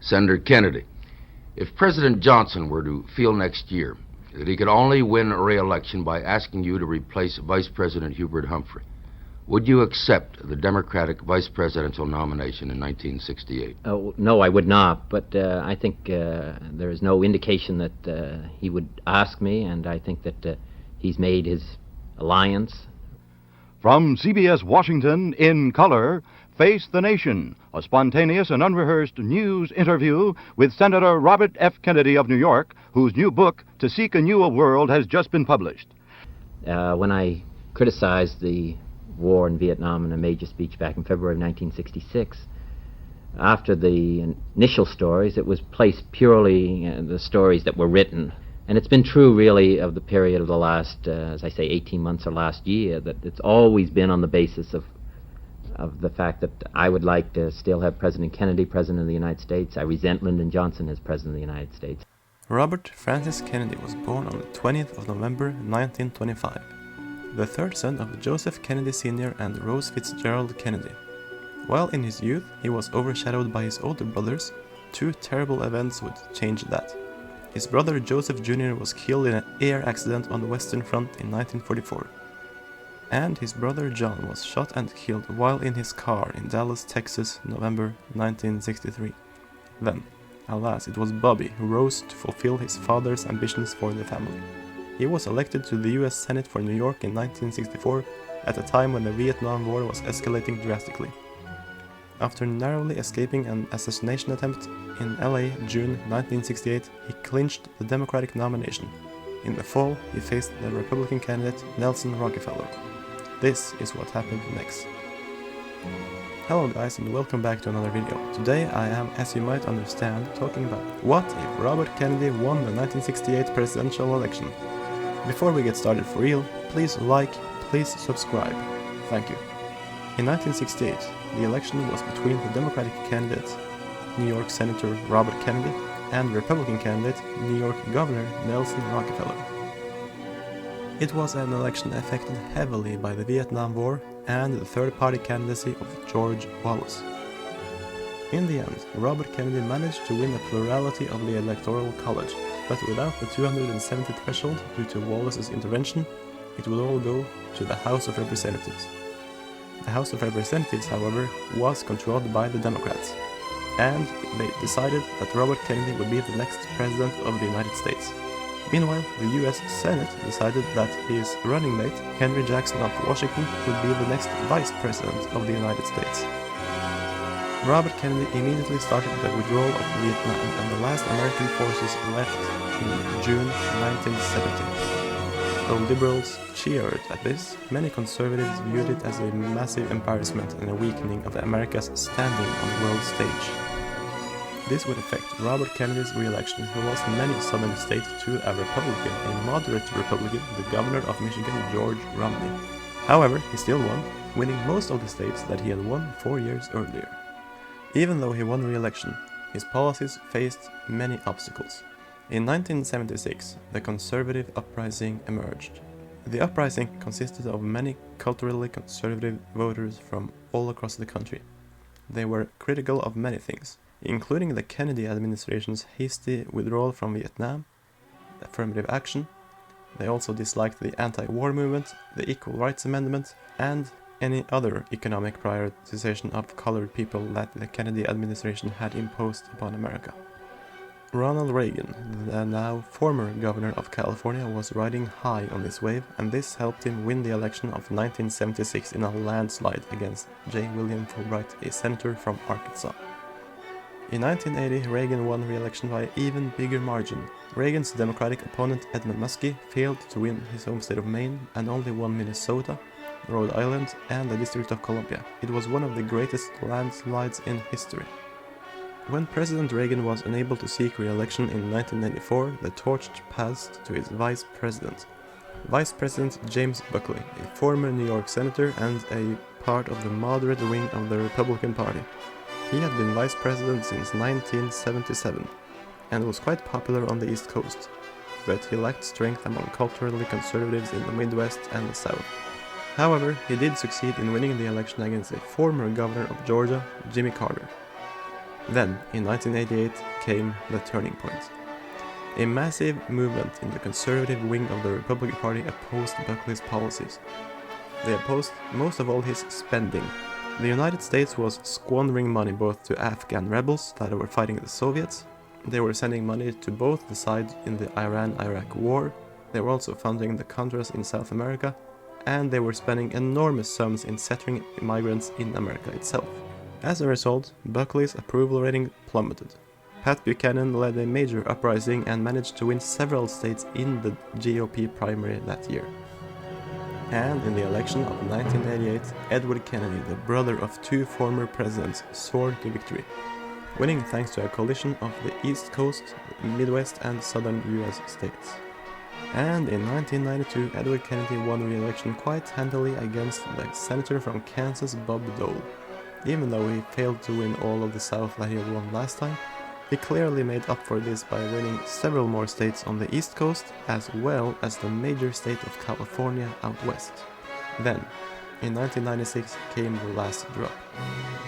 Senator Kennedy, if President Johnson were to feel next year that he could only win a re-election by asking you to replace Vice President Hubert Humphrey, would you accept the Democratic vice presidential nomination in 1968? No, I would not, but I think there is no indication that he would ask me, and I think that he's made his alliance. From CBS Washington, in color, Face the Nation, a spontaneous and unrehearsed news interview with Senator Robert F. Kennedy of New York, whose new book, To Seek a Newer World, has just been published. When I criticized the war in Vietnam in a major speech back in February of 1966, after the initial stories, it was placed purely the stories that were written. And it's been true, really, of the period of the last, as I say, 18 months or last year, that it's always been on the basis of the fact that I would like to still have President Kennedy President of the United States. I resent Lyndon Johnson as President of the United States. Robert Francis Kennedy was born on the 20th of November 1925, the third son of Joseph Kennedy Sr. and Rose Fitzgerald Kennedy. While in his youth, he was overshadowed by his older brothers. Two terrible events would change that. His brother Joseph Jr. was killed in an air accident on the Western Front in 1944. And his brother John was shot and killed while in his car in Dallas, Texas, November 1963. Then, alas, it was Bobby who rose to fulfill his father's ambitions for the family. He was elected to the US Senate for New York in 1964, at a time when the Vietnam War was escalating drastically. After narrowly escaping an assassination attempt in LA June 1968, he clinched the Democratic nomination. In the fall, he faced the Republican candidate Nelson Rockefeller. This is what happened next. Hello guys, and welcome back to another video. Today I am, as you might understand, talking about what if Robert Kennedy won the 1968 presidential election. Before we get started for real, please like, please subscribe. Thank you. In 1968, the election was between the Democratic candidate, New York Senator Robert Kennedy, and Republican candidate, New York Governor Nelson Rockefeller. It was an election affected heavily by the Vietnam War and the third-party candidacy of George Wallace. In the end, Robert Kennedy managed to win a plurality of the Electoral College, but without the 270 threshold due to Wallace's intervention, it would all go to the House of Representatives. The House of Representatives, however, was controlled by the Democrats, and they decided that Robert Kennedy would be the next President of the United States. Meanwhile, the US Senate decided that his running mate, Henry Jackson of Washington, would be the next Vice President of the United States. Robert Kennedy immediately started the withdrawal of Vietnam, and the last American forces left in June 1970. Though liberals cheered at this, many conservatives viewed it as a massive embarrassment and a weakening of America's standing on the world stage. This would affect Robert Kennedy's re-election, who lost many southern states to a Republican, a moderate Republican, the governor of Michigan, George Romney. However, he still won, winning most of the states that he had won 4 years earlier. Even though he won re-election, his policies faced many obstacles. In 1976, the conservative uprising emerged. The uprising consisted of many culturally conservative voters from all across the country. They were critical of many things, including the Kennedy administration's hasty withdrawal from Vietnam, affirmative action. They also disliked the anti-war movement, the Equal Rights Amendment, and any other economic prioritization of colored people that the Kennedy administration had imposed upon America. Ronald Reagan, the now former governor of California, was riding high on this wave, and this helped him win the election of 1976 in a landslide against J. William Fulbright, a senator from Arkansas. In 1980, Reagan won re-election by an even bigger margin. Reagan's Democratic opponent Edmund Muskie failed to win his home state of Maine and only won Minnesota, Rhode Island, and the District of Columbia. It was one of the greatest landslides in history. When President Reagan was unable to seek re-election in 1994, the torch passed to his vice president. Vice President James Buckley, a former New York senator and a part of the moderate wing of the Republican Party. He had been vice president since 1977 and was quite popular on the East Coast, but he lacked strength among culturally conservatives in the Midwest and the South. However, he did succeed in winning the election against a former governor of Georgia, Jimmy Carter. Then, in 1988, came the turning point. A massive movement in the conservative wing of the Republican Party opposed Buckley's policies. They opposed most of all his spending. The United States was squandering money both to Afghan rebels that were fighting the Soviets. They were sending money to both the sides in the Iran-Iraq war. They were also funding the Contras in South America, and they were spending enormous sums in settling migrants in America itself. As a result, Buckley's approval rating plummeted. Pat Buchanan led a major uprising and managed to win several states in the GOP primary that year. And in the election of 1988, Edward Kennedy, the brother of two former presidents, soared to victory, winning thanks to a coalition of the East Coast, Midwest, and Southern US states. And in 1992, Edward Kennedy won re-election quite handily against the senator from Kansas, Bob Dole. Even though he failed to win all of the South that he had won last time, he clearly made up for this by winning several more states on the East Coast, as well as the major state of California out west. Then, in 1996 came the last drop.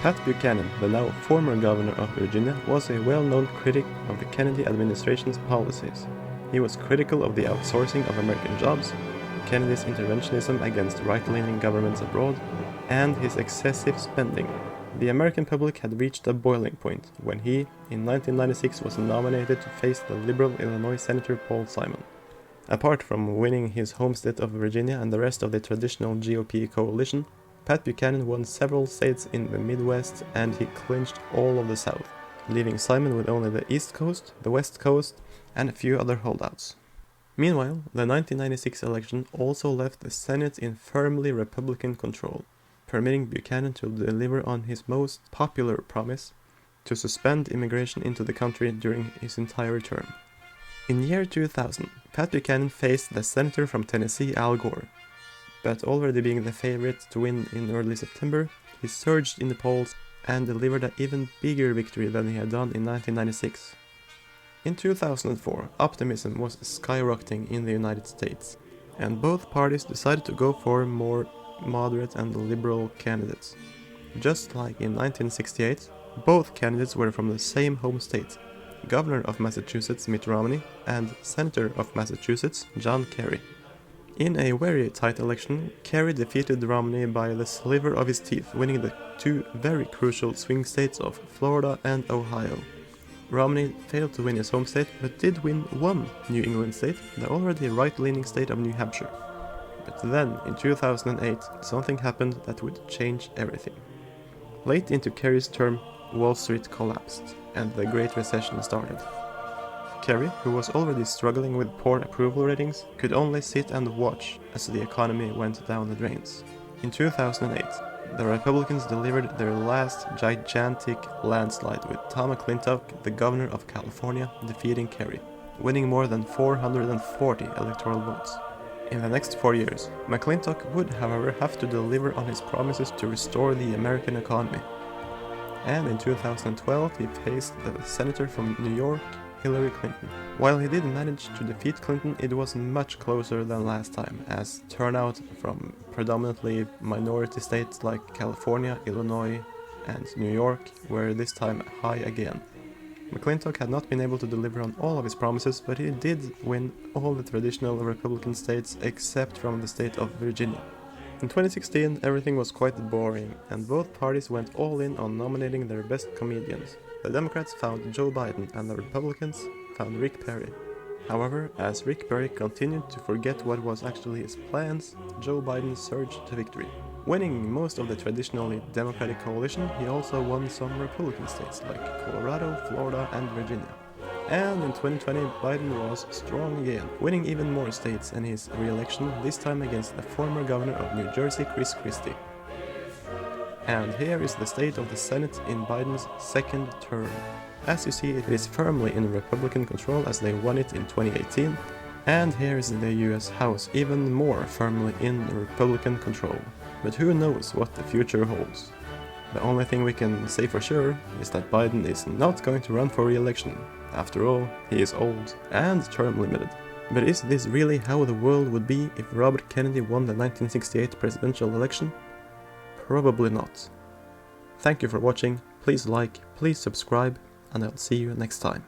Pat Buchanan, the now former governor of Virginia, was a well-known critic of the Kennedy administration's policies. He was critical of the outsourcing of American jobs, Kennedy's interventionism against right-leaning governments abroad, and his excessive spending. The American public had reached a boiling point when he, in 1996, was nominated to face the liberal Illinois Senator Paul Simon. Apart from winning his home state of Virginia and the rest of the traditional GOP coalition, Pat Buchanan won several states in the Midwest, and he clinched all of the South, leaving Simon with only the East Coast, the West Coast, and a few other holdouts. Meanwhile, the 1996 election also left the Senate in firmly Republican control, permitting Buchanan to deliver on his most popular promise to suspend immigration into the country during his entire term. In year 2000, Pat Buchanan faced the senator from Tennessee, Al Gore, but already being the favorite to win in early September, he surged in the polls and delivered an even bigger victory than he had done in 1996. In 2004, optimism was skyrocketing in the United States, and both parties decided to go for more moderate and liberal candidates. Just like in 1968, both candidates were from the same home state, Governor of Massachusetts Mitt Romney and Senator of Massachusetts John Kerry. In a very tight election, Kerry defeated Romney by the sliver of his teeth, winning the two very crucial swing states of Florida and Ohio. Romney failed to win his home state, but did win one New England state, the already right-leaning state of New Hampshire. But then, in 2008, something happened that would change everything. Late into Kerry's term, Wall Street collapsed, and the Great Recession started. Kerry, who was already struggling with poor approval ratings, could only sit and watch as the economy went down the drains. In 2008, the Republicans delivered their last gigantic landslide with Tom McClintock, the governor of California, defeating Kerry, winning more than 440 electoral votes. In the next 4 years, McClintock would, however, have to deliver on his promises to restore the American economy. And in 2012, he faced the senator from New York, Hillary Clinton. While he did manage to defeat Clinton, it was much closer than last time, as turnout from predominantly minority states like California, Illinois, and New York were this time high again. McClintock had not been able to deliver on all of his promises, but he did win all the traditional Republican states except from the state of Virginia. In 2016, everything was quite boring, and both parties went all in on nominating their best comedians. The Democrats found Joe Biden, and the Republicans found Rick Perry. However, as Rick Perry continued to forget what was actually his plans, Joe Biden surged to victory. Winning most of the traditionally Democratic coalition, he also won some Republican states like Colorado, Florida, and Virginia. And in 2020, Biden was strong again, winning even more states in his re-election, this time against the former governor of New Jersey, Chris Christie. And here is the state of the Senate in Biden's second term. As you see, it is firmly in Republican control as they won it in 2018, and here is the US House even more firmly in Republican control. But who knows what the future holds? The only thing we can say for sure is that Biden is not going to run for re-election. After all, he is old and term limited. But is this really how the world would be if Robert Kennedy won the 1968 presidential election? Probably not. Thank you for watching. please like, please subscribe, and I'll see you next time.